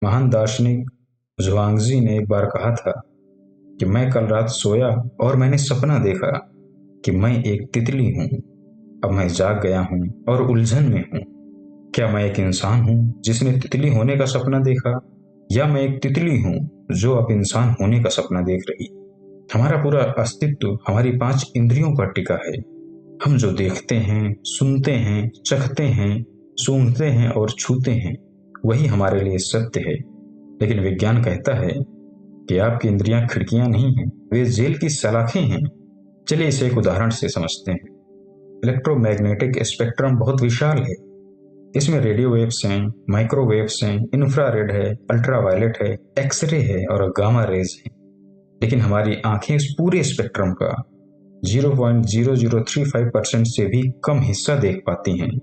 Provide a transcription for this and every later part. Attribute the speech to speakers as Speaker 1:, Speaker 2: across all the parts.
Speaker 1: महान दार्शनिक जुआंगजी ने एक बार कहा था कि मैं कल रात सोया और मैंने सपना देखा कि मैं एक तितली हूं। अब मैं जाग गया हूं और उलझन में हूं। क्या मैं एक इंसान हूं जिसने तितली होने का सपना देखा, या मैं एक तितली हूं जो अब इंसान होने का सपना देख रही। हमारा पूरा अस्तित्व हमारी 5 इंद्रियों पर टिका है। हम जो देखते हैं, सुनते हैं, चखते हैं, सूंघते हैं और छूते हैं, वही हमारे लिए सत्य है। लेकिन विज्ञान कहता है कि आपकी इंद्रियां खिड़कियां नहीं हैं, वे जेल की सलाखें हैं। चलिए इसे एक उदाहरण से समझते हैं। इलेक्ट्रोमैग्नेटिक स्पेक्ट्रम बहुत विशाल है। इसमें रेडियो वेव्स हैं, माइक्रोवेव्स हैं, इंफ्रारेड है, अल्ट्रावायलेट है, एक्सरे है और गामा रेज है। लेकिन हमारी आंखें इस पूरे स्पेक्ट्रम का 0.0035% से भी कम हिस्सा देख पाती हैं।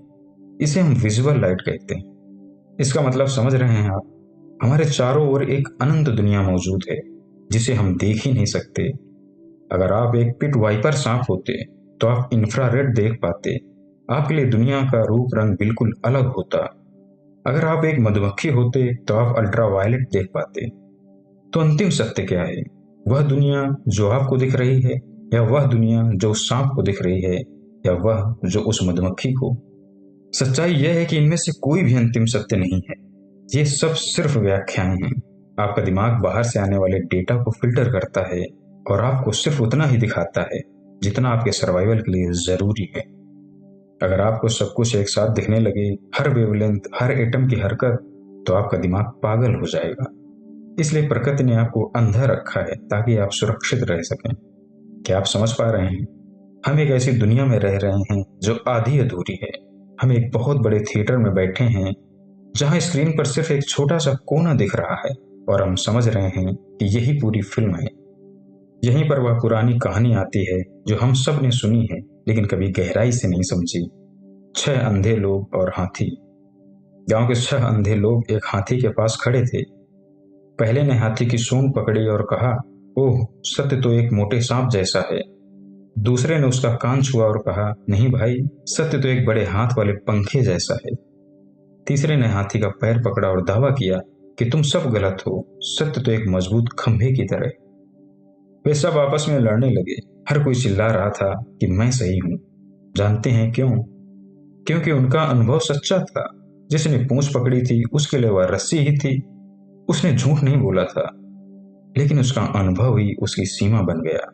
Speaker 1: इसे हम विजुअल लाइट कहते हैं। इसका मतलब समझ रहे हैं आप? हमारे चारों ओर एक अनंत दुनिया मौजूद है जिसे हम देख ही नहीं सकते। अगर आप एक पिट वाइपर सांप होते तो आप इंफ्रारेड देख पाते। आपके लिए दुनिया का रूप रंग बिल्कुल अलग होता। अगर आप एक मधुमक्खी होते तो आप अल्ट्रावायलेट देख पाते। तो अंतिम सत्य क्या है? वह दुनिया जो आपको दिख रही है, या वह दुनिया जो उस सांप को दिख रही है, या वह जो उस मधुमक्खी को? सच्चाई यह है कि इनमें से कोई भी अंतिम सत्य नहीं है। ये सब सिर्फ व्याख्याएं हैं। आपका दिमाग बाहर से आने वाले डेटा को फिल्टर करता है और आपको सिर्फ उतना ही दिखाता है जितना आपके सर्वाइवल के लिए जरूरी है। अगर आपको सब कुछ एक साथ दिखने लगे, हर वेवलेंथ, हर एटम की हरकत, तो आपका दिमाग पागल हो जाएगा। इसलिए प्रकृति ने आपको अंधा रखा है ताकि आप सुरक्षित रह सकें। क्या आप समझ पा रहे हैं? हम एक ऐसी दुनिया में रह रहे हैं जो आधी अधूरी है। हम एक बहुत बड़े थिएटर में बैठे हैं जहां स्क्रीन पर सिर्फ एक छोटा सा कोना दिख रहा है, और हम समझ रहे हैं कि यही पूरी फिल्म है। यहीं पर वह पुरानी कहानी आती है जो हम सब ने सुनी है लेकिन कभी गहराई से नहीं समझी। 6 अंधे लोग और हाथी। गांव के 6 अंधे लोग एक हाथी के पास खड़े थे। पहले ने हाथी की सूंड पकड़ी और कहा, ओह, सत्य तो एक मोटे सांप जैसा है। दूसरे ने उसका कान छुआ और कहा, नहीं भाई, सत्य तो एक बड़े हाथ वाले पंखे जैसा है। तीसरे ने हाथी का पैर पकड़ा और दावा किया कि तुम सब गलत हो, सत्य तो एक मजबूत खंभे की तरह। वे सब आपस में लड़ने लगे। हर कोई चिल्ला रहा था कि मैं सही हूं। जानते हैं क्यों? क्योंकि उनका अनुभव सच्चा था। जिसने पूंछ पकड़ी थी उसके लिए वह रस्सी ही थी। उसने झूठ नहीं बोला था, लेकिन उसका अनुभव ही उसकी सीमा बन गया।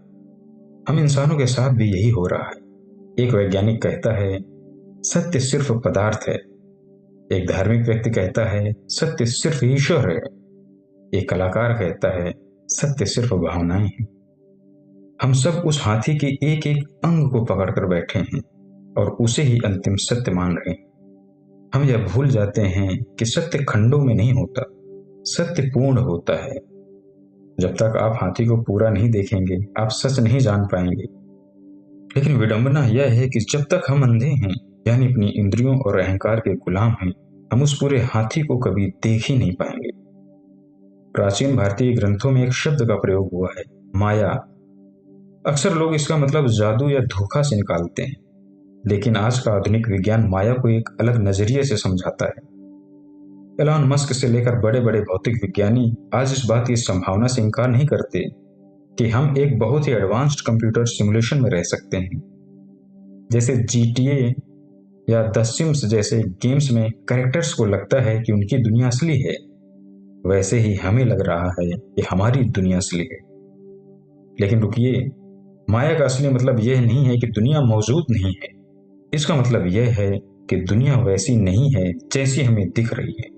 Speaker 1: हम इंसानों के साथ भी यही हो रहा है। एक वैज्ञानिक कहता है सत्य सिर्फ पदार्थ है। एक धार्मिक व्यक्ति कहता है सत्य सिर्फ ईश्वर है। एक कलाकार कहता है सत्य सिर्फ भावनाएं हैं। हम सब उस हाथी के एक एक अंग को पकड़कर बैठे हैं और उसे ही अंतिम सत्य मान रहे हैं। हम यह भूल जाते हैं कि सत्य खंडों में नहीं होता, सत्य पूर्ण होता है। जब तक आप हाथी को पूरा नहीं देखेंगे, आप सच नहीं जान पाएंगे। लेकिन विडंबना यह है कि जब तक हम अंधे हैं, यानी अपनी इंद्रियों और अहंकार के गुलाम हैं, हम उस पूरे हाथी को कभी देख ही नहीं पाएंगे। प्राचीन भारतीय ग्रंथों में एक शब्द का प्रयोग हुआ है, माया। अक्सर लोग इसका मतलब जादू या धोखा से निकालते हैं, लेकिन आज का आधुनिक विज्ञान माया को एक अलग नजरिए से समझाता है। एलॉन मस्क से लेकर बड़े बड़े भौतिक विज्ञानी आज इस बात की संभावना से इनकार नहीं करते कि हम एक बहुत ही एडवांस्ड कंप्यूटर सिमुलेशन में रह सकते हैं। जैसे GTA या द सिम्स जैसे गेम्स में कैरेक्टर्स को लगता है कि उनकी दुनिया असली है, वैसे ही हमें लग रहा है कि हमारी दुनिया असली है। लेकिन रुकिए, माया का असली मतलब यह नहीं है कि दुनिया मौजूद नहीं है। इसका मतलब यह है कि दुनिया वैसी नहीं है जैसी हमें दिख रही है।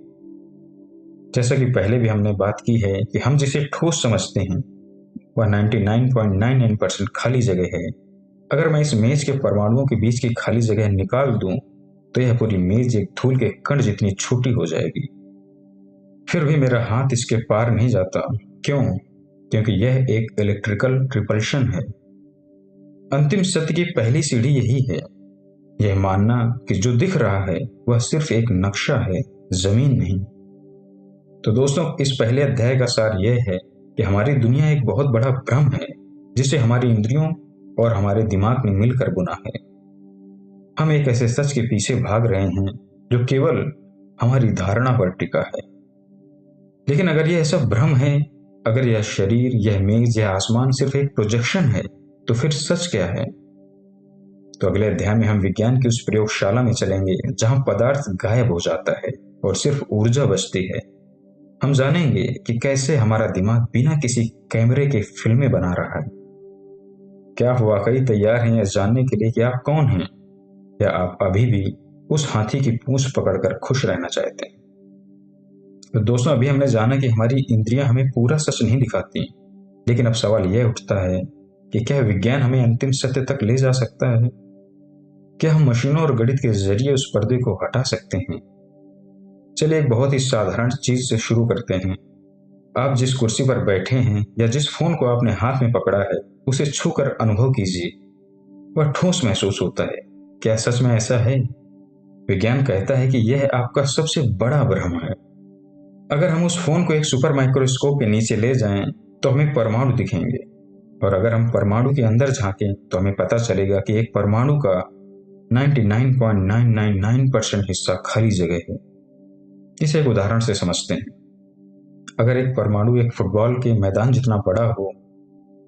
Speaker 1: जैसा कि पहले भी हमने बात की है कि हम जिसे ठोस समझते हैं वह 99.99% खाली जगह है। अगर मैं इस मेज के परमाणुओं के बीच की खाली जगह निकाल दूं तो यह पूरी मेज एक धूल के कण जितनी छोटी हो जाएगी। फिर भी मेरा हाथ इसके पार नहीं जाता। क्यों? क्योंकि यह एक इलेक्ट्रिकल रिपल्शन है। अंतिम सत्य की पहली सीढ़ी यही है, यह मानना कि जो दिख रहा है वह सिर्फ एक नक्शा है, जमीन नहीं। तो दोस्तों, इस पहले अध्याय का सार यह है कि हमारी दुनिया एक बहुत बड़ा भ्रम है जिसे हमारी इंद्रियों और हमारे दिमाग ने मिलकर बुना है। हम एक ऐसे सच के पीछे भाग रहे हैं जो केवल हमारी धारणा पर टिका है। लेकिन अगर यह ऐसा भ्रम है, अगर यह शरीर, यह मेज, यह आसमान सिर्फ एक प्रोजेक्शन है, तो फिर सच क्या है? तो अगले अध्याय में हम विज्ञान की उस प्रयोगशाला में चलेंगे जहां पदार्थ गायब हो जाता है और सिर्फ ऊर्जा बचती है। हम जानेंगे कि कैसे हमारा दिमाग बिना किसी कैमरे के फिल्में बना रहा है। क्या आप वाकई तैयार हैं यह जानने के लिए कि आप कौन हैं, या आप अभी भी उस हाथी की पूंछ पकड़कर खुश रहना चाहते हैं? तो दोस्तों, अभी हमने जाना कि हमारी इंद्रियां हमें पूरा सच नहीं दिखाती, लेकिन अब सवाल यह उठता है कि क्या विज्ञान हमें अंतिम सत्य तक ले जा सकता है? क्या हम मशीनों और गणित के जरिए उस पर्दे को हटा सकते हैं? चलिए एक बहुत ही साधारण चीज से शुरू करते हैं। आप जिस कुर्सी पर बैठे हैं या जिस फोन को आपने हाथ में पकड़ा है, उसे छूकर अनुभव कीजिए। वह ठोस महसूस होता है। क्या सच में ऐसा है? विज्ञान कहता है कि यह आपका सबसे बड़ा भ्रम है। अगर हम उस फोन को एक सुपर माइक्रोस्कोप के नीचे ले जाएं, तो हमें परमाणु दिखेंगे, और अगर हम परमाणु के अंदर झांकें तो हमें पता चलेगा कि एक परमाणु का 99.999% हिस्सा खाली जगह है। इसे एक उदाहरण से समझते हैं। अगर एक परमाणु एक फुटबॉल के मैदान जितना बड़ा हो,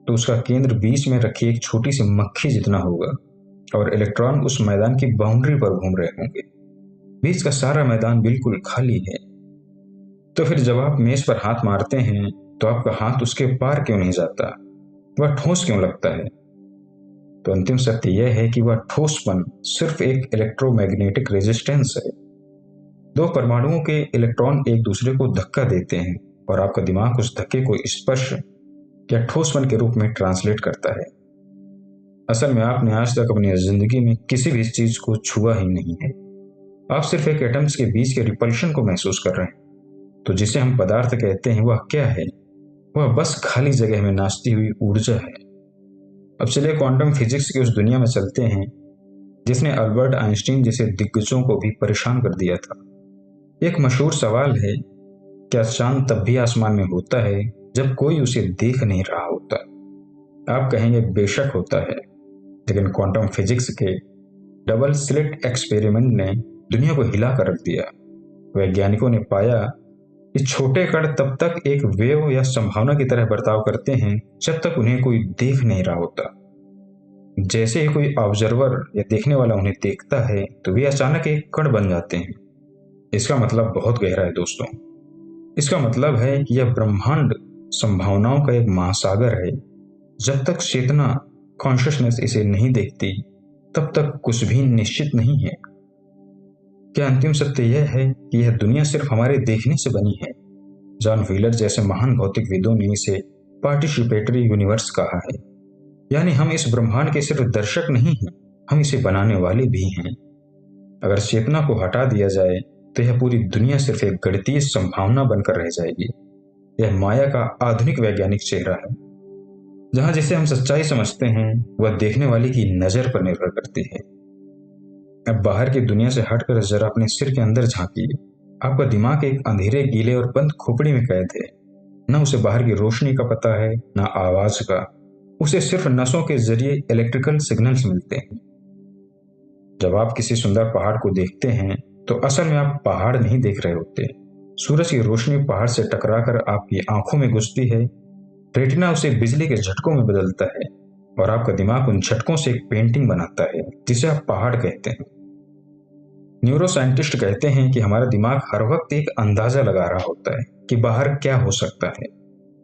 Speaker 1: तो उसका केंद्र बीच में रखी एक छोटी सी मक्खी जितना होगा, और इलेक्ट्रॉन उस मैदान की बाउंड्री पर घूम रहे होंगे। बीच का सारा मैदान बिल्कुल खाली है। तो फिर जब आप मेज पर हाथ मारते हैं, तो आपका हाथ उसके पार क्यों नहीं जाता? वह ठोस क्यों लगता है? तो अंतिम सत्य यह है कि वह ठोसपन सिर्फ एक इलेक्ट्रोमैग्नेटिक रेजिस्टेंस है। दो परमाणुओं के इलेक्ट्रॉन एक दूसरे को धक्का देते हैं, और आपका दिमाग उस धक्के को स्पर्श या ठोसपन के रूप में ट्रांसलेट करता है। असल में आपने आज तक अपनी जिंदगी में किसी भी चीज को छुआ ही नहीं है। आप सिर्फ एक एटम्स के बीच के रिपल्शन को महसूस कर रहे हैं। तो जिसे हम पदार्थ कहते हैं, वह क्या है? वह बस खाली जगह में नाचती हुई ऊर्जा है। अब चलिए क्वांटम फिजिक्स की उस दुनिया में चलते हैं जिसने अल्बर्ट आइंस्टीन जैसे दिग्गजों को भी परेशान कर दिया था। एक मशहूर सवाल है, क्या चांद तब भी आसमान में होता है जब कोई उसे देख नहीं रहा होता? आप कहेंगे बेशक होता है, लेकिन क्वांटम फिजिक्स के डबल स्लिट एक्सपेरिमेंट ने दुनिया को हिला कर रख दिया। वैज्ञानिकों ने पाया कि छोटे कण तब तक एक वेव या संभावना की तरह बर्ताव करते हैं जब तक उन्हें कोई देख नहीं रहा होता। जैसे ही कोई ऑब्जर्वर या देखने वाला उन्हें देखता है, तो वे अचानक एक कण बन जाते हैं। इसका मतलब बहुत गहरा है दोस्तों। इसका मतलब है कि यह ब्रह्मांड संभावनाओं का एक महासागर है। जब तक चेतना, कॉन्शियसनेस इसे नहीं देखती, तब तक कुछ भी निश्चित नहीं है। क्या अंतिम सत्य यह है कि यह दुनिया सिर्फ हमारे देखने से बनी है? जॉन व्हीलर जैसे महान भौतिकविदों ने इसे पार्टिसिपेटरी यूनिवर्स कहा है। यानी हम इस ब्रह्मांड के सिर्फ दर्शक नहीं हैं, हम इसे बनाने वाले भी हैं। अगर चेतना को हटा दिया जाए, तो यह पूरी दुनिया सिर्फ एक गणितीय संभावना बनकर रह जाएगी। यह माया का आधुनिक वैज्ञानिक चेहरा है, जहां जिसे हम सच्चाई समझते हैं, वह देखने वाले की नजर पर निर्भर करती है। अब बाहर की दुनिया से हटकर जरा अपने सिर के अंदर झांकिए। आपका दिमाग एक अंधेरे, गीले और बंद खोपड़ी में कैद है। न उसे बाहर की रोशनी का पता है, न आवाज का। उसे सिर्फ नसों के जरिए इलेक्ट्रिकल सिग्नल्स मिलते हैं। जब आप किसी सुंदर पहाड़ को देखते हैं, तो असल में आप पहाड़ नहीं देख रहे होते। सूरज की रोशनी पहाड़ से टकराकर आपकी आंखों में घुसती है। रेटिना उसे बिजली के झटकों में बदलता है, और आपका दिमाग उन झटकों से एक पेंटिंग बनाता है जिसे आप पहाड़ कहते हैं। न्यूरो साइंटिस्ट कहते हैं कि हमारा दिमाग हर वक्त एक अंदाजा लगा रहा होता है कि बाहर क्या हो सकता है।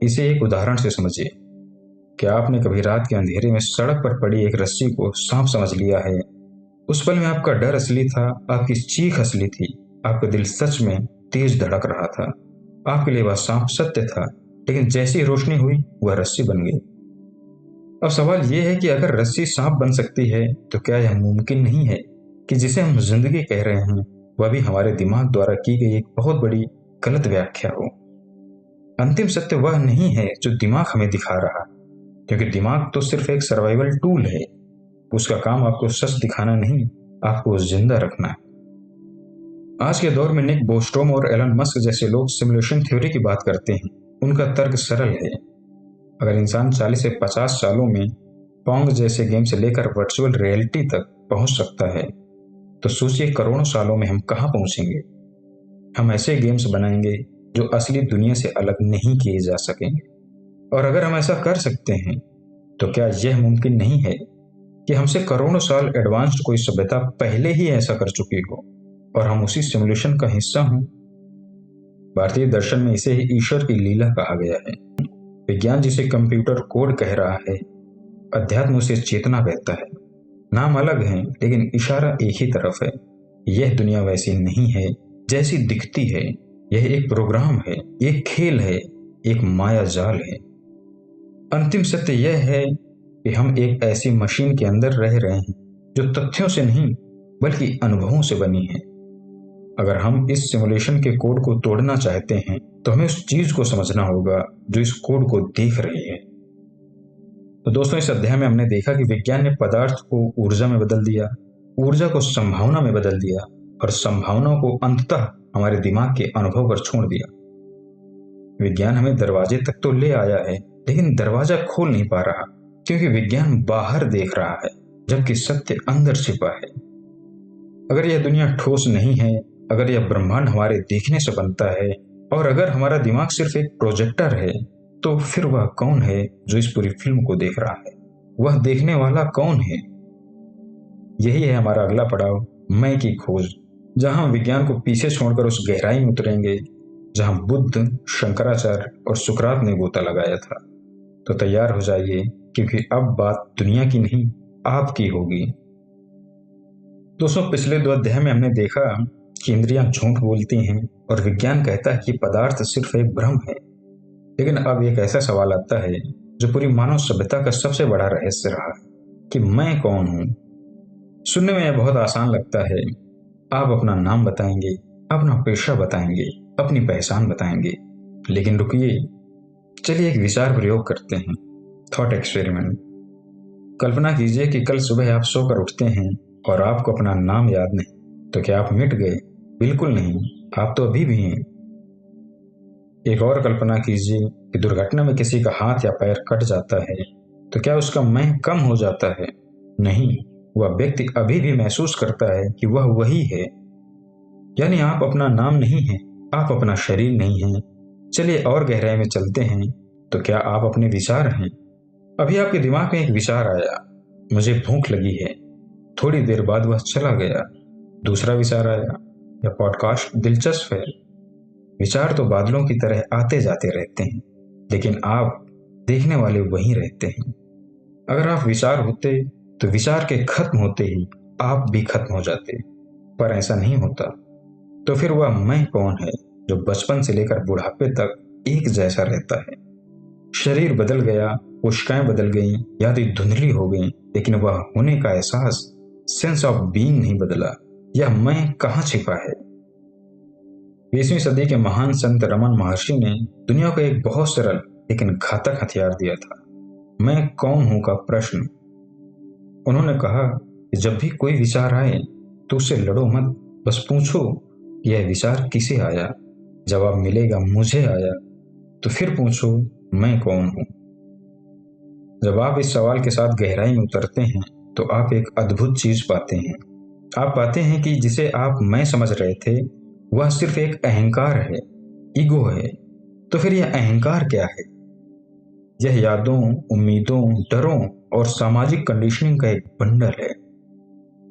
Speaker 1: इसे एक उदाहरण से समझिए। क्या आपने कभी रात के अंधेरे में सड़क पर पड़ी एक रस्सी को सांप समझ लिया है? उस पल में आपका डर असली था, आपकी चीख असली थी, आपका दिल सच में तेज धड़क रहा था। आपके लिए वह सांप सत्य था, लेकिन जैसी ही रोशनी हुई, वह रस्सी बन गई। अब सवाल यह है कि अगर रस्सी सांप बन सकती है, तो क्या यह मुमकिन नहीं है कि जिसे हम जिंदगी कह रहे हैं, वह भी हमारे दिमाग द्वारा की गई एक बहुत बड़ी गलत व्याख्या हो? अंतिम सत्य वह नहीं है जो दिमाग हमें दिखा रहा, क्योंकि दिमाग तो सिर्फ एक सर्वाइवल टूल है। उसका काम आपको सच दिखाना नहीं, आपको जिंदा रखना है। आज के दौर में निक बोस्ट्रोम और एलन मस्क जैसे लोग सिमुलेशन थ्योरी की बात करते हैं। उनका तर्क सरल है। अगर इंसान 40 से 50 सालों में पोंग जैसे गेम से लेकर वर्चुअल रियलिटी तक पहुंच सकता है, तो सोचिए करोड़ों सालों में हम कहां पहुंचेंगे। हम ऐसे गेम्स बनाएंगे जो असली दुनिया से अलग नहीं किए जा सकेंगे। और अगर हम ऐसा कर सकते हैं तो क्या यह मुमकिन नहीं है कि हमसे करोड़ों साल एडवांस्ड कोई सभ्यता पहले ही ऐसा कर चुकी हो और हम उसी सिमुलेशन का हिस्सा हों? भारतीय दर्शन में इसे ही ईश्वर की लीला कहा गया है। विज्ञान जिसे कंप्यूटर कोड कह रहा है, अध्यात्म उसे चेतना कहता है। नाम अलग है लेकिन इशारा एक ही तरफ है। यह दुनिया वैसी नहीं है जैसी दिखती है। यह एक प्रोग्राम है, एक खेल है, एक माया जाल है। अंतिम सत्य यह है कि हम एक ऐसी मशीन के अंदर रह रहे हैं जो तथ्यों से नहीं बल्कि अनुभवों से बनी है। अगर हम इस सिमुलेशन के कोड को तोड़ना चाहते हैं तो हमें उस चीज को समझना होगा जो इस कोड को देख रही है। तो दोस्तों, इस अध्याय में हमने देखा कि विज्ञान ने पदार्थ को ऊर्जा में बदल दिया, ऊर्जा को संभावना में बदल दिया और संभावना को अंततः हमारे दिमाग के अनुभव पर छोड़ दिया। विज्ञान हमें दरवाजे तक तो ले आया है लेकिन दरवाजा खोल नहीं पा रहा, क्योंकि विज्ञान बाहर देख रहा है जबकि सत्य अंदर छिपा है। अगर यह दुनिया ठोस नहीं है, अगर यह ब्रह्मांड हमारे देखने से बनता है और अगर हमारा दिमाग सिर्फ एक प्रोजेक्टर है, तो फिर वह कौन है जो इस पूरी फिल्म को देख रहा है? वह देखने वाला कौन है? यही है हमारा अगला पड़ाव, मैं की खोज, जहां हम विज्ञान को पीछे छोड़कर उस गहराई में उतरेंगे जहां बुद्ध, शंकराचार्य और सुकरात ने गोता लगाया था। तो तैयार हो जाइए, क्योंकि अब बात दुनिया की नहीं आपकी होगी। दोस्तों, पिछले 2 अध्याय में हमने देखा कि इंद्रियां झूठ बोलती हैं और विज्ञान कहता है कि पदार्थ सिर्फ एक भ्रम है। लेकिन अब एक ऐसा सवाल आता है जो पूरी मानव सभ्यता का सबसे बड़ा रहस्य रहा है कि मैं कौन हूं? सुनने में यह बहुत आसान लगता है। आप अपना नाम बताएंगे, अपना पेशा बताएंगे, अपनी पहचान बताएंगे। लेकिन रुकिए, चलिए एक विचार प्रयोग करते हैं, थॉट एक्सपेरिमेंट। कल्पना कीजिए कि कल सुबह आप सोकर उठते हैं और आपको अपना नाम याद नहीं। तो क्या आप मिट गए? बिल्कुल नहीं, आप तो अभी भी हैं। एक और कल्पना कीजिए कि दुर्घटना में किसी का हाथ या पैर कट जाता है। तो क्या उसका मैं कम हो जाता है? नहीं, वह व्यक्ति अभी भी महसूस करता है कि वह वही है। यानी आप अपना नाम नहीं है, आप अपना शरीर नहीं हैं। चलिए और गहराई में चलते हैं। तो क्या आप अपने विचार हैं? अभी आपके दिमाग में एक विचार आया, मुझे भूख लगी है। थोड़ी देर बाद वह चला गया। दूसरा विचार आया, यह पॉडकास्ट दिलचस्प है। विचार तो बादलों की तरह आते जाते रहते हैं, लेकिन आप देखने वाले वहीं रहते हैं। अगर आप विचार होते तो विचार के खत्म होते ही आप भी खत्म हो जाते, पर ऐसा नहीं होता। तो फिर वह मैं कौन है जो बचपन से लेकर बुढ़ापे तक एक जैसा रहता है? शरीर बदल गया, कोशिकाएं बदल गईं, यादें धुंधली हो गईं, लेकिन वह होने का एहसास, सेंस ऑफ बीइंग नहीं बदला। यह मैं कहाँ छिपा है? 20वीं सदी के महान संत रमन महर्षि ने दुनिया को एक बहुत सरल लेकिन घातक हथियार दिया था, मैं कौन हूं का प्रश्न। उन्होंने कहा कि जब भी कोई विचार आए तो उससे लड़ो मत, बस पूछो यह विचार किसे आया। जवाब मिलेगा मुझे आया। तो फिर पूछो मैं कौन हूं। जब आप इस सवाल के साथ गहराई में उतरते हैं तो आप एक अद्भुत चीज पाते हैं। आप पाते हैं कि जिसे आप मैं समझ रहे थे वह सिर्फ एक अहंकार है, ईगो है। तो फिर यह अहंकार क्या है? यह यादों, उम्मीदों, डरों और सामाजिक कंडीशनिंग का एक बंडल है।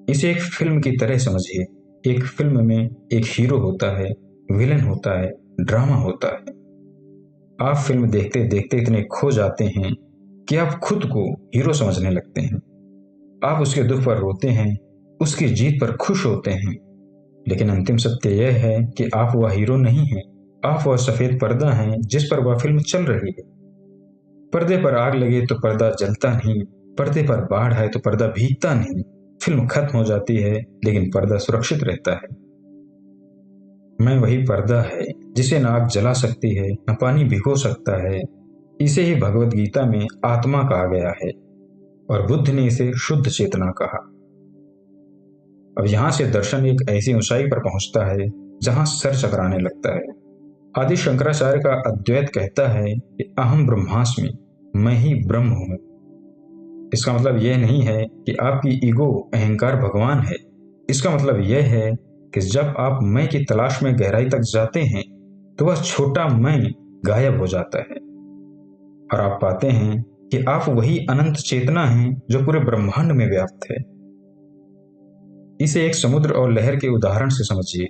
Speaker 1: इसे एक फिल्म की तरह समझिए। एक फिल्म में एक हीरो होता है, विलेन होता है, ड्रामा होता है। आप फिल्म देखते देखते इतने खो जाते हैं कि आप खुद को हीरो समझने लगते हैं। आप उसके दुख पर रोते हैं, उसकी जीत पर खुश होते हैं। लेकिन अंतिम सत्य यह है कि आप वह हीरो नहीं हैं। आप वह सफेद पर्दा हैं जिस पर वह फिल्म चल रही है। पर्दे पर आग लगे तो पर्दा जलता नहीं, पर्दे पर बाढ़ आए तो पर्दा भीगता नहीं। फिल्म खत्म हो जाती है लेकिन पर्दा सुरक्षित रहता है। मैं वही पर्दा है जिसे न आग जला सकती है, न पानी भिगो सकता है। इसे ही भगवत गीता में आत्मा कहा गया है और बुद्ध ने इसे शुद्ध चेतना कहा। अब यहां से दर्शन एक ऐसी ऊंचाई पर पहुंचता है जहां सर चकराने लगता है। आदि शंकराचार्य का अद्वैत कहता है कि अहम ब्रह्मास्मि, मैं ही ब्रह्म हूं। इसका मतलब यह नहीं है कि आपकी ईगो, अहंकार भगवान है। इसका मतलब यह है कि जब आप मैं की तलाश में गहराई तक जाते हैं तो वह छोटा मैं गायब हो जाता है और आप पाते हैं कि आप वही अनंत चेतना हैं जो पूरे ब्रह्मांड में व्याप्त है। इसे एक समुद्र और लहर के उदाहरण से समझिए।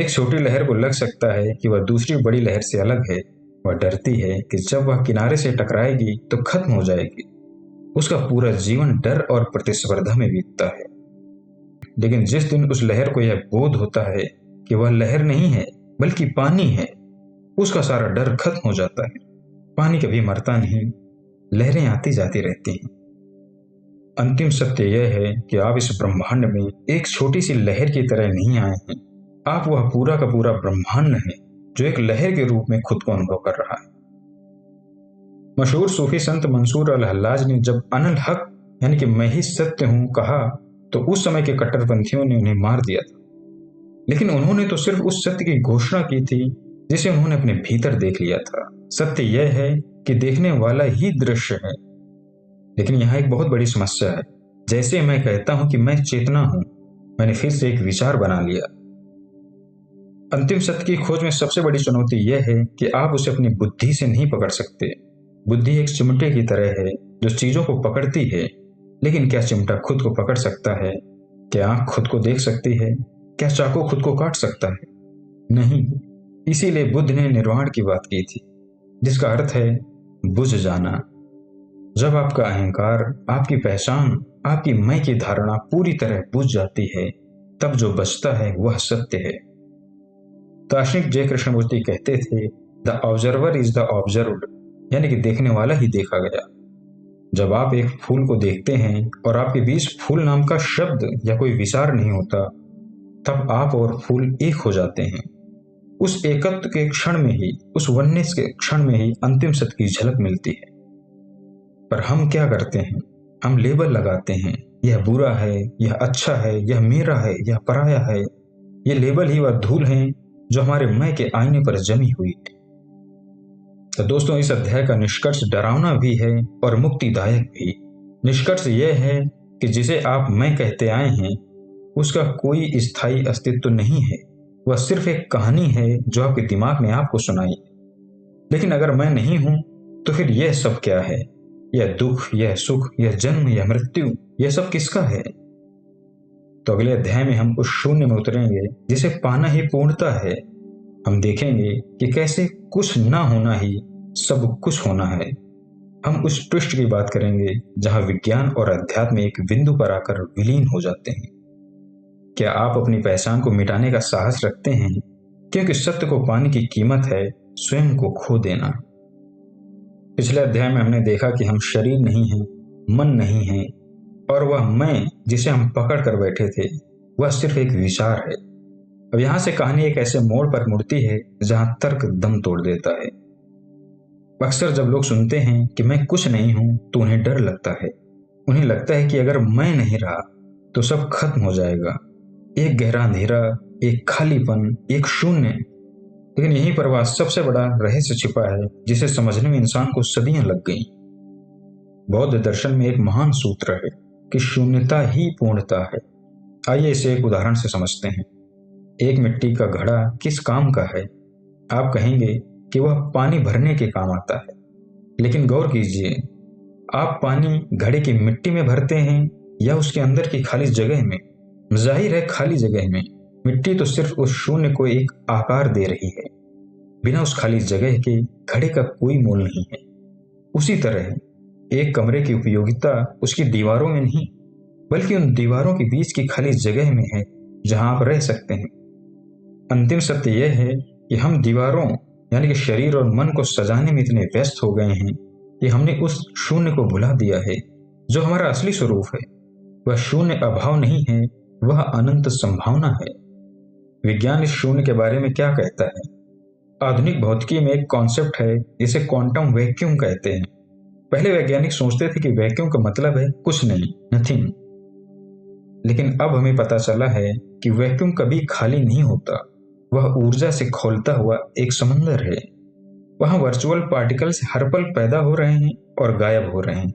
Speaker 1: एक छोटी लहर को लग सकता है कि वह दूसरी बड़ी लहर से अलग है। वह डरती है कि जब वह किनारे से टकराएगी तो खत्म हो जाएगी। उसका पूरा जीवन डर और प्रतिस्पर्धा में बीतता है। लेकिन जिस दिन उस लहर को यह बोध होता है कि वह लहर नहीं है बल्कि पानी है, उसका सारा डर खत्म हो जाता है। पानी कभी मरता नहीं, लहरें आती जाती रहती हैं। अंतिम सत्य यह है कि आप इस ब्रह्मांड में एक छोटी सी लहर की तरह नहीं आए हैं। आप वह पूरा का पूरा ब्रह्मांड है जो एक लहर के रूप में खुद को अनुभव कर रहा है। मशहूर सूफी संत मंसूर अल हल्लाज ने जब अनल हक यानी कि मैं ही सत्य हूं कहा तो उस समय के कट्टरपंथियों ने उन्हें मार दिया था। लेकिन उन्होंने तो सिर्फ उस सत्य की घोषणा की थी जिसे उन्होंने अपने भीतर देख लिया था। सत्य यह है कि देखने वाला ही दृश्य है। लेकिन यहाँ एक बहुत बड़ी समस्या है। जैसे मैं कहता हूं कि मैं चेतना हूं, मैंने फिर से एक विचार बना लिया। अंतिम सत्य की खोज में सबसे बड़ी चुनौती यह है कि आप उसे अपनी बुद्धि से नहीं पकड़ सकते। बुद्धि एक चिमटे की तरह है जो चीजों को पकड़ती है। लेकिन क्या चिमटा खुद को पकड़ सकता है? क्या आंख खुद को देख सकती है? क्या चाकू खुद को काट सकता है? नहीं। इसीलिए बुद्ध ने निर्वाण की बात की थी, जिसका अर्थ है बुझ जाना। जब आपका अहंकार, आपकी पहचान, आपकी मैं की धारणा पूरी तरह बुझ जाती है, तब जो बचता है वह सत्य है। दार्शनिक जय कृष्णमूर्ति कहते थे, the observer is the observed, यानी कि देखने वाला ही देखा गया। जब आप एक फूल को देखते हैं और आपके बीच फूल नाम का शब्द या कोई विचार नहीं होता, तब आप और फूल एक हो जाते हैं। उस एकत्व के क्षण में ही, उस वननेस के क्षण में ही अंतिम सत्य की झलक मिलती है। पर हम क्या करते हैं? हम लेबल लगाते हैं, यह बुरा है, यह अच्छा है, यह मेरा है, यह पराया है। ये लेबल ही वह धूल है जो हमारे मैं के आईने पर जमी हुई है। तो दोस्तों, इस अध्याय का निष्कर्ष डरावना भी है और मुक्तिदायक भी। निष्कर्ष यह है कि जिसे आप मैं कहते आए हैं उसका कोई स्थायी अस्तित्व नहीं है। वह सिर्फ एक कहानी है जो आपके दिमाग ने आपको सुनाई है। लेकिन अगर मैं नहीं हूं तो फिर यह सब क्या है? यह दुख, यह सुख, यह जन्म, यह मृत्यु, यह सब किसका है? तो अगले अध्याय में हम उस शून्य में उतरेंगे जिसे पाना ही पूर्णता है। हम देखेंगे कि कैसे कुछ ना होना ही सब कुछ होना है। हम उस पृष्ठ की बात करेंगे जहां विज्ञान और अध्यात्म एक बिंदु पर आकर विलीन हो जाते हैं। क्या आप अपनी पहचान को मिटाने का साहस रखते हैं? क्योंकि सत्य को पाने की कीमत है स्वयं को खो देना। पिछले अध्याय में हमने देखा कि हम शरीर नहीं हैं, मन नहीं हैं, और वह मैं जिसे हम पकड़ कर बैठे थे वह सिर्फ एक विचार है। अब यहां से कहानी एक ऐसे मोड़ पर मुड़ती है जहां तर्क दम तोड़ देता है। अक्सर जब लोग सुनते हैं कि मैं कुछ नहीं हूं तो उन्हें डर लगता है। उन्हें लगता है कि अगर मैं नहीं रहा तो सब खत्म हो जाएगा। एक गहरा अंधेरा, एक खालीपन, एक शून्य। लेकिन यहीं पर वह सबसे बड़ा रहस्य छिपा है जिसे समझने में इंसान को सदियां लग गई। बौद्ध दर्शन में एक महान सूत्र है कि शून्यता ही पूर्णता है। आइए इसे एक उदाहरण से समझते हैं। एक मिट्टी का घड़ा किस काम का है? आप कहेंगे कि वह पानी भरने के काम आता है। लेकिन गौर कीजिए, आप पानी घड़े की मिट्टी में भरते हैं या उसके अंदर की खाली जगह में? जाहिर है खाली जगह में। मिट्टी तो सिर्फ उस शून्य को एक आकार दे रही है। बिना उस खाली जगह के घड़े का कोई मोल नहीं है। उसी तरह एक कमरे की उपयोगिता उसकी दीवारों में नहीं बल्कि उन दीवारों के बीच की खाली जगह में है जहां आप रह सकते हैं। अंतिम सत्य यह है कि हम दीवारों यानी कि शरीर और मन को सजाने में इतने व्यस्त हो गए हैं कि हमने उस शून्य को भुला दिया है जो हमारा असली स्वरूप है। वह शून्य अभाव नहीं है, वह अनंत संभावना है। विज्ञान इस शून्य के बारे में क्या कहता है? आधुनिक भौतिकी में एक कॉन्सेप्ट है जिसे क्वांटम वैक्यूम कहते हैं। पहले वैज्ञानिक सोचते थे कि वैक्यूम का मतलब है कुछ नहीं, नथिंग। लेकिन अब हमें पता चला है कि वैक्यूम कभी खाली नहीं होता। वह ऊर्जा से खौलता हुआ एक समंदर है। वहां वर्चुअल पार्टिकल्स हर पल पैदा हो रहे हैं और गायब हो रहे हैं।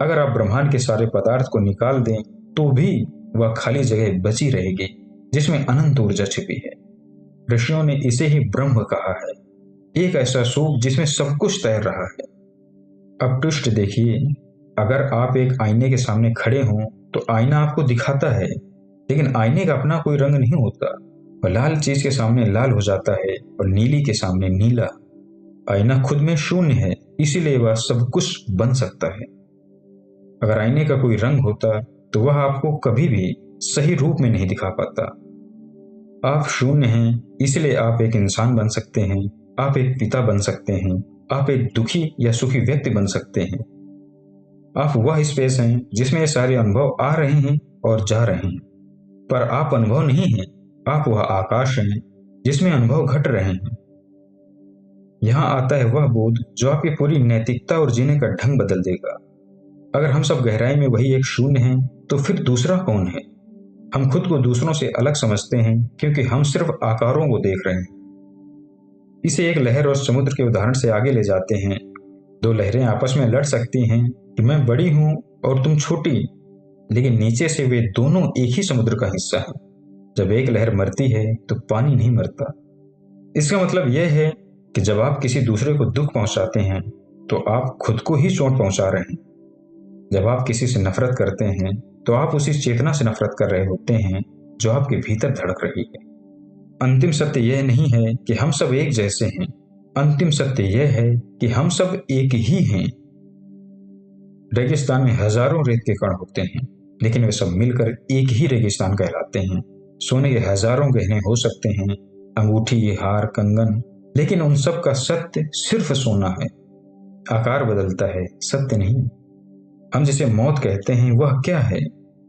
Speaker 1: अगर आप ब्रह्मांड के सारे पदार्थ को निकाल दें तो भी वह खाली जगह बची रहेगी जिसमें अनंत ऊर्जा छिपी है। ऋषियों ने इसे ही ब्रह्म कहा है, एक ऐसा सूप जिसमें सब कुछ तैर रहा है। अब ट्विस्ट देखिए, अगर आप एक आईने के सामने खड़े हों तो आईना आपको दिखाता है, लेकिन आईने का अपना कोई रंग नहीं होता। वह लाल चीज के सामने लाल हो जाता है और नीली के सामने नीला। आईना खुद में शून्य है, इसीलिए वह सब कुछ बन सकता है। अगर आईने का कोई रंग होता तो वह आपको कभी भी सही रूप में नहीं दिखा पाता। आप शून्य हैं, इसलिए आप एक इंसान बन सकते हैं, आप एक पिता बन सकते हैं, आप एक दुखी या सुखी व्यक्ति बन सकते हैं। आप वह स्पेस हैं जिसमें ये सारे अनुभव आ रहे हैं और जा रहे हैं, पर आप अनुभव नहीं हैं। आप वह आकाश हैं जिसमें अनुभव घट रहे हैं। यहाँ आता है वह बोध जो आपकी पूरी नैतिकता और जीने का ढंग बदल देगा। अगर हम सब गहराई में वही एक शून्य हैं, तो फिर दूसरा कौन है? हम खुद को दूसरों से अलग समझते हैं क्योंकि हम सिर्फ आकारों को देख रहे हैं। इसे एक लहर और समुद्र के उदाहरण से आगे ले जाते हैं। दो लहरें आपस में लड़ सकती हैं कि मैं बड़ी हूं और तुम छोटी, लेकिन नीचे से वे दोनों एक ही समुद्र का हिस्सा हैं। जब एक लहर मरती है तो पानी नहीं मरता। इसका मतलब यह है कि जब आप किसी दूसरे को दुख पहुंचाते हैं तो आप खुद को ही चोट पहुंचा रहे हैं। जब आप किसी से नफरत करते हैं तो आप उसी चेतना से नफरत कर रहे होते हैं जो आपके भीतर धड़क रही है। अंतिम सत्य यह नहीं है कि हम सब एक जैसे हैं। अंतिम सत्य यह है कि हम सब एक ही हैं। रेगिस्तान में हजारों रेत के कण होते हैं, लेकिन वे सब मिलकर एक ही रेगिस्तान कहलाते हैं। सोने के हजारों गहने हो सकते हैं, अंगूठी, हार, कंगन, लेकिन उन सब का सत्य सिर्फ सोना है। आकार बदलता है, सत्य नहीं। हम जिसे मौत कहते हैं वह क्या है?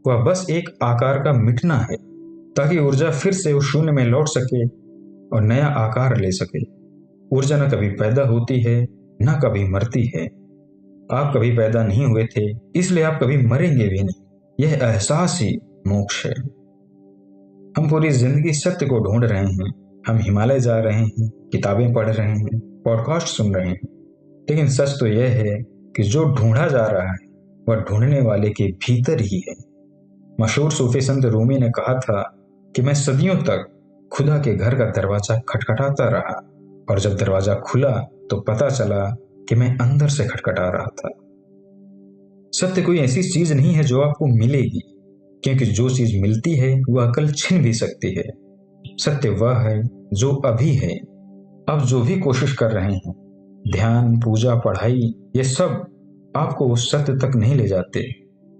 Speaker 1: वह बस एक आकार का मिटना है, ताकि ऊर्जा फिर से उस शून्य में लौट सके और नया आकार ले सके। ऊर्जा न कभी पैदा होती है, न कभी मरती है। आप कभी पैदा नहीं हुए थे, इसलिए आप कभी मरेंगे भी नहीं। यह एहसास ही मोक्ष है। हम पूरी जिंदगी सत्य को ढूंढ रहे हैं। हम हिमालय जा रहे हैं, किताबें पढ़ रहे हैं, पॉडकास्ट सुन रहे हैं, लेकिन सच तो यह है कि जो ढूंढा जा रहा है वह ढूंढने वाले के भीतर ही है। मशहूर सूफी संत रूमी ने कहा था कि मैं सदियों तक खुदा के घर का दरवाजा खटखटाता रहा, और जब दरवाजा खुला तो पता चला कि मैं अंदर से खटखटा रहा था। सत्य कोई ऐसी चीज नहीं है जो आपको मिलेगी, क्योंकि जो चीज मिलती है वह कल छिन भी सकती है। सत्य वह है जो अभी है। अब जो भी कोशिश कर रहे हैं, ध्यान, पूजा, पढ़ाई, ये सब आपको उस सत्य तक नहीं ले जाते,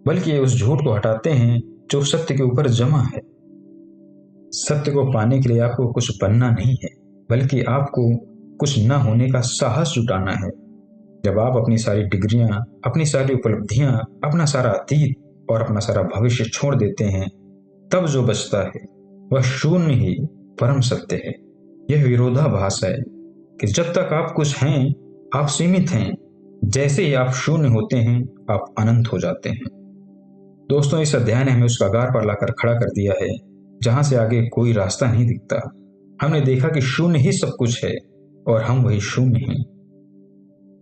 Speaker 1: बल्कि ये उस झूठ को हटाते हैं जो सत्य के ऊपर जमा है। सत्य को पाने के लिए आपको कुछ बनना नहीं है, बल्कि आपको कुछ न होने का साहस जुटाना है। जब आप अपनी सारी डिग्रियां, अपनी सारी उपलब्धियां, अपना सारा अतीत और अपना सारा भविष्य छोड़ देते हैं, तब जो बचता है वह शून्य ही परम सत्य है। यह विरोधाभास है कि जब तक आप कुछ हैं, आप सीमित हैं। जैसे ही आप शून्य होते हैं, आप अनंत हो जाते हैं। दोस्तों, इस अध्याय ने हमें उस कगार पर लाकर खड़ा कर दिया है जहां से आगे कोई रास्ता नहीं दिखता। हमने देखा कि शून्य ही सब कुछ है और हम वही शून्य हैं।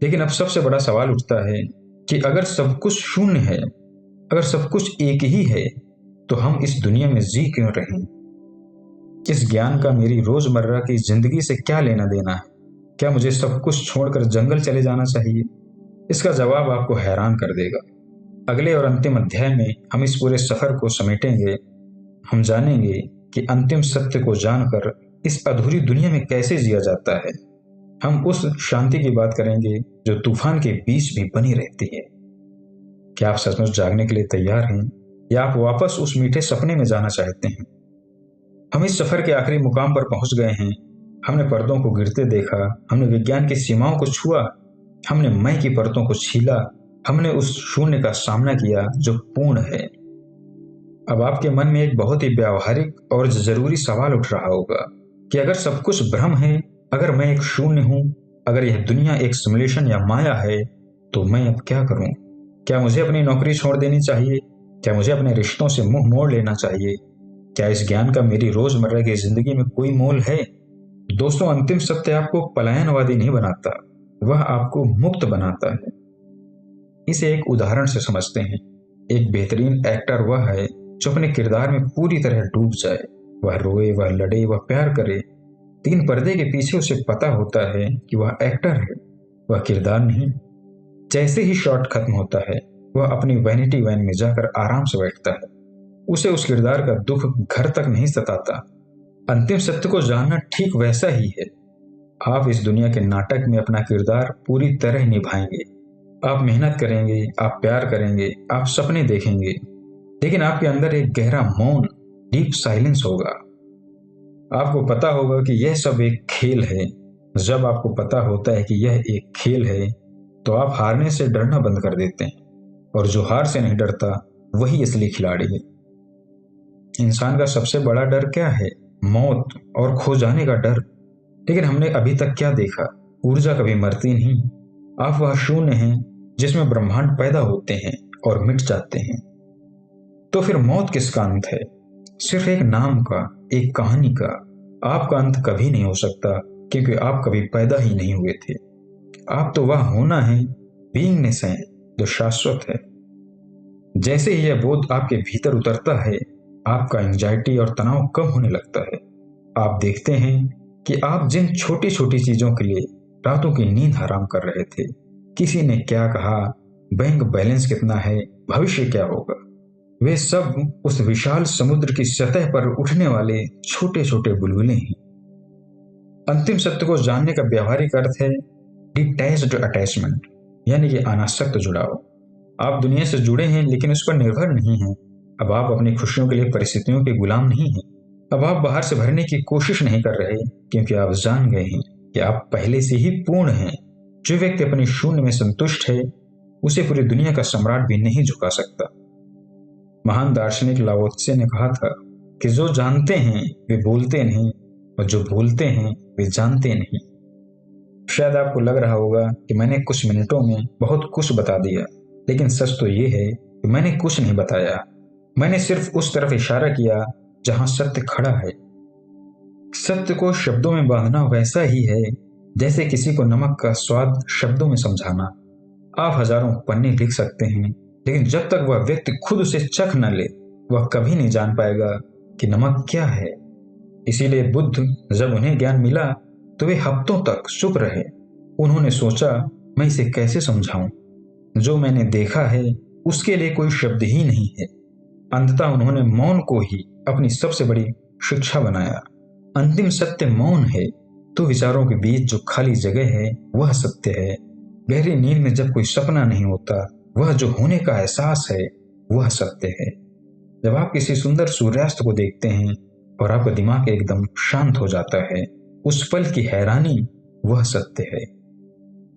Speaker 1: लेकिन अब सबसे बड़ा सवाल उठता है कि अगर सब कुछ शून्य है, अगर सब कुछ एक ही है, तो हम इस दुनिया में जी क्यों रहें? इस ज्ञान का मेरी रोजमर्रा की जिंदगी से क्या लेना देना है? क्या मुझे सब कुछ छोड़कर जंगल चले जाना चाहिए? इसका जवाब आपको हैरान कर देगा। अगले और अंतिम अध्याय में हम इस पूरे सफर को समेटेंगे। हम जानेंगे कि अंतिम सत्य को जानकर इस अधूरी दुनिया में कैसे जिया जाता है। हम उस शांति की बात करेंगे जो तूफान के बीच भी बनी रहती है। क्या आप सचमुच जागने के लिए तैयार हैं, या आप वापस उस मीठे सपने में जाना चाहते हैं? हम इस सफर के आखिरी मुकाम पर पहुंच गए हैं। हमने पर्दों को गिरते देखा, हमने विज्ञान की सीमाओं को छुआ, हमने मैं की परतों को छीला, हमने उस शून्य का सामना किया जो पूर्ण है। अब आपके मन में एक बहुत ही व्यावहारिक और जरूरी सवाल उठ रहा होगा कि अगर सब कुछ भ्रम है, अगर मैं एक शून्य हूं, अगर यह दुनिया एक सिमुलेशन या माया है, तो मैं अब क्या करूं? क्या मुझे अपनी नौकरी छोड़ देनी चाहिए? क्या मुझे अपने रिश्तों से मुंह मोड़ लेना चाहिए? क्या इस ज्ञान का मेरी रोजमर्रा की जिंदगी में कोई मोल है? दोस्तों, अंतिम सत्य आपको पलायनवादी नहीं बनाता, वह आपको मुक्त बनाता है। इसे एक उदाहरण से समझते हैं। एक बेहतरीन एक्टर वह है जो अपने किरदार में पूरी तरह डूब जाए। वह रोए, वह लड़े, वह प्यार करे, लेकिन पर्दे के पीछे उसे पता होता है कि वह एक्टर है, वह किरदार नहीं। जैसे ही शॉट खत्म होता है वह अपनी वैनिटी वैन में जाकर आराम से बैठता है। उसे उस किरदार का दुख घर तक नहीं सताता। अंतिम सत्य को जानना ठीक वैसा ही है। आप इस दुनिया के नाटक में अपना किरदार पूरी तरह निभाएंगे। आप मेहनत करेंगे, आप प्यार करेंगे, आप सपने देखेंगे, लेकिन आपके अंदर एक गहरा मौन, डीप साइलेंस होगा। आपको पता होगा कि यह सब एक खेल है। जब आपको पता होता है कि यह एक खेल है तो आप हारने से डरना बंद कर देते हैं, और जो हार से नहीं डरता वही असली खिलाड़ी है। इंसान का सबसे बड़ा डर क्या है? मौत और खो जाने का डर। लेकिन हमने अभी तक क्या देखा? ऊर्जा कभी मरती नहीं। आप वह शून्य हैं जिसमें ब्रह्मांड पैदा होते हैं और मिट जाते हैं। तो फिर मौत किसका अंत है? सिर्फ एक नाम का, एक कहानी का। आपका अंत कभी नहीं हो सकता, क्योंकि आप कभी पैदा ही नहीं हुए थे। आप तो वह होना है, बीइंगनेस है, जो शाश्वत है। जैसे ही यह बोध आपके भीतर उतरता है, आपका एंजाइटी और तनाव कम होने लगता है। आप देखते हैं कि आप जिन छोटी छोटी चीजों के लिए रातों की नींद हराम कर रहे थे, किसी ने क्या कहा, बैंक बैलेंस कितना है, भविष्य क्या होगा, वे सब उस विशाल समुद्र की सतह पर उठने वाले छोटे छोटे बुलबुले हैं। अंतिम सत्य को जानने का व्यावहारिक अर्थ है डिटैच्ड अटैचमेंट, यानी कि अनासक्त जुड़ाव। आप दुनिया से जुड़े हैं लेकिन उस पर निर्भर नहीं हैं। अब आप अपनी खुशियों के लिए परिस्थितियों के गुलाम नहीं हैं। अब आप बाहर से भरने की कोशिश नहीं कर रहे, क्योंकि आप जान गए हैं कि आप पहले से ही पूर्ण हैं। जो व्यक्ति अपने शून्य में संतुष्ट है, उसे पूरी दुनिया का सम्राट भी नहीं झुका सकता। महान दार्शनिक लाओ त्से ने कहा था कि जो जानते हैं वे बोलते नहीं, और जो बोलते हैं वे जानते नहीं। शायद आपको लग रहा होगा कि मैंने कुछ मिनटों में बहुत कुछ बता दिया, लेकिन सच तो ये है कि मैंने कुछ नहीं बताया। मैंने सिर्फ उस तरफ इशारा किया जहां सत्य खड़ा है। सत्य को शब्दों में बांधना वैसा ही है जैसे किसी को नमक का स्वाद शब्दों में समझाना। आप हजारों पन्ने लिख सकते हैं, लेकिन जब तक वह व्यक्ति खुद उसे चख न ले, वह कभी नहीं जान पाएगा कि नमक क्या है। इसीलिए बुद्ध, जब उन्हें ज्ञान मिला तो वे हफ्तों तक चुप रहे। उन्होंने सोचा, मैं इसे कैसे समझाऊं? जो मैंने देखा है उसके लिए कोई शब्द ही नहीं है। अंततः उन्होंने मौन को ही अपनी सबसे बड़ी शिक्षा बनाया। अंतिम सत्य मौन है, तो विचारों के बीच जो खाली जगह है वह सत्य है। गहरी नींद में जब कोई सपना नहीं होता, वह जो होने का एहसास है वह सत्य है। जब आप किसी सुंदर सूर्यास्त को देखते हैं और आपका दिमाग एकदम शांत हो जाता है, उस पल की हैरानी वह सत्य है।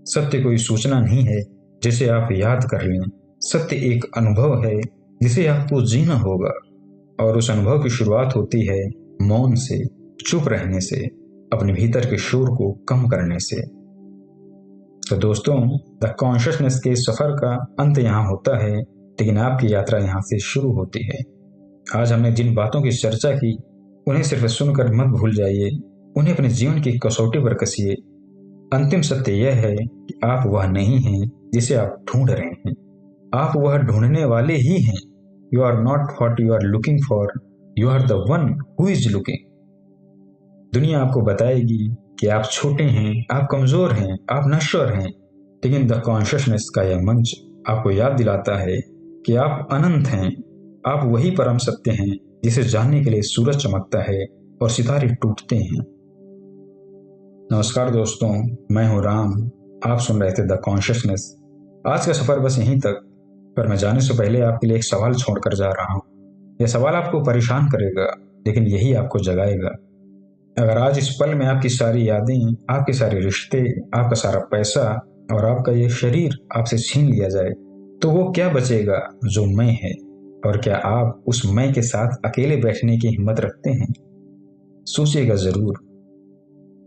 Speaker 1: सत्य कोई सूचना नहीं है जिसे आप याद कर लें। सत्य एक अनुभव है जिसे आपको जीना होगा, और उस अनुभव की शुरुआत होती है मौन से, चुप रहने से, अपने भीतर के शोर को कम करने से। तो दोस्तों, द कॉन्शियसनेस के सफर का अंत यहाँ होता है, लेकिन आपकी यात्रा यहाँ से शुरू होती है। आज हमने जिन बातों की चर्चा की, उन्हें सिर्फ सुनकर मत भूल जाइए, उन्हें अपने जीवन की कसौटी पर कसिए। अंतिम सत्य यह है कि आप वह नहीं हैं जिसे आप ढूंढ रहे हैं, आप वह ढूंढने वाले ही हैं। You are not what you are looking for, you are the one who is looking. दुनिया आपको बताएगी कि आप छोटे हैं, आप कमजोर हैं, आप नश्वर हैं, लेकिन द कॉन्शियसनेस का यह मंच आपको याद दिलाता है कि आप अनंत हैं। आप वही परम सत्य हैं जिसे जानने के लिए सूरज चमकता है और सितारे टूटते हैं। नमस्कार दोस्तों, मैं हूं राम। आप सुन रहे थे द कॉन्शियसनेस। आज का सफर बस यहीं तक, पर मैं जाने से पहले आपके लिए एक सवाल छोड़कर जा रहा हूं। यह सवाल आपको परेशान करेगा, लेकिन यही आपको जगाएगा। अगर आज इस पल में आपकी सारी यादें, आपके सारे रिश्ते, आपका सारा पैसा और आपका ये शरीर आपसे छीन लिया जाए, तो वो क्या बचेगा जो मैं है? और क्या आप उस मैं के साथ अकेले बैठने की हिम्मत रखते हैं? सोचिएगा जरूर।